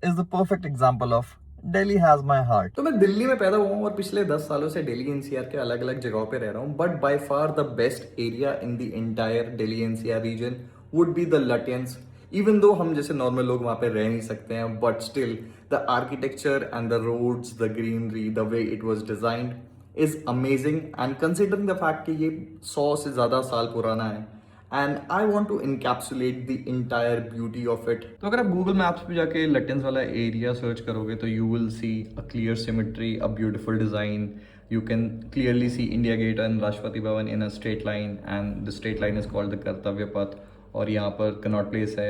is the perfect example of Delhi has my heart. तो मैं दिल्ली में पैदा हुआ हूँ और पिछले 10 सालों से दिल्ली एनसीआर के अलग अलग जगहों पे रह रहा हूँ, but by far the best area in the entire Delhi NCR region would be the Lutyens. Even though हम जैसे नॉर्मल लोग वहाँ पे रह नहीं सकते हैं, but still the architecture and the roads, the greenery, the way it was designed is amazing. And considering the fact कि ये 100 से ज़्यादा साल पुराना है, and I want to encapsulate the entire beauty of it. तो अगर आप गूगल मैप्स पे जाके लटियंस वाला एरिया सर्च करोगे तो you will see a clear symmetry, a beautiful design. You can clearly see India Gate and Rashtrapati Bhavan in a straight line, and the straight line is called the Kartavya Path. और यहाँ पर Connaught Place है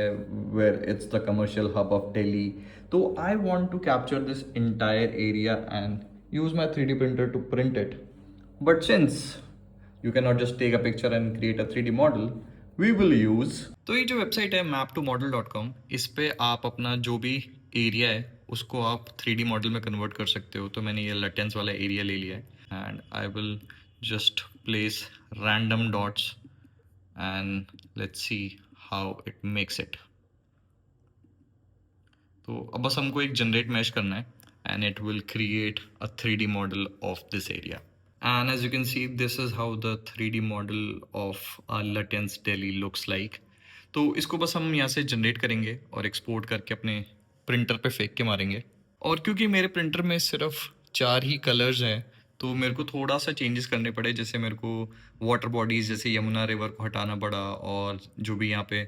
where it's the commercial hub of Delhi. तो I want to capture this entire area and use my 3D printer to print it. But since you cannot just take a picture and create a 3D model, we will use, तो ये जो website है map2model.com, इस पे आप अपना जो भी एरिया है उसको आप 3D मॉडल में कन्वर्ट कर सकते हो। तो मैंने ये लटेंस वाला एरिया ले लिया है and I will just place random dots and let's see how it makes it. तो अब बस हमको एक जनरेट मैश करना है and it will create a 3D model of this area. And as you can see, this is how the 3D model of Latence Delhi looks like. तो इसको बस हम यहाँ से जनरेट करेंगे और एक्सपोर्ट करके अपने प्रिंटर पे फेंक के मारेंगे। और क्योंकि मेरे प्रिंटर में सिर्फ 4 ही कलर्स हैं तो मेरे को थोड़ा सा चेंजेस करने पड़े। जैसे मेरे को वाटर बॉडीज़ जैसे यमुना रिवर को हटाना पड़ा, और जो भी यहाँ पे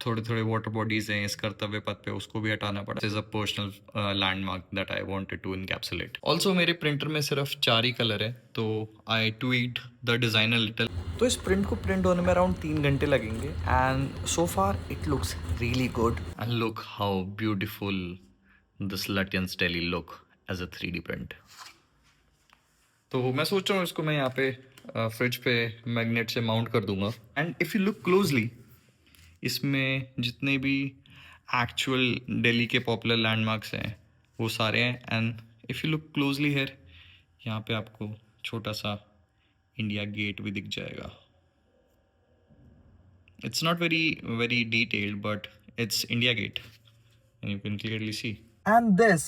थोड़े थोड़े वाटर बॉडीज हैं इस कर्तव्य पथ पे उसको भी हटाना पड़ा। Is a personal landmark that I wanted to encapsulate. Also मेरे प्रिंटर में सिर्फ 4 ही कलर है तो I tweaked the design a little. तो इस प्रिंट को प्रिंट होने में अराउंड 3 घंटे लगेंगे and so far it looks really good. And look how beautiful this Lutyens Delhi look as a 3D print. तो मैं सोच रहा हूँ इसको मैं यहाँ पे फ्रिज पे मैग्नेट से माउंट कर दूंगा। And if you look closely, इसमें जितने भी एक्चुअल दिल्ली के पॉपुलर लैंडमार्क्स हैं वो सारे हैं। And if you look closely here, यहाँ पे आपको छोटा सा इंडिया गेट भी दिख जाएगा। It's not very very detailed but it's India Gate and you can clearly see. And this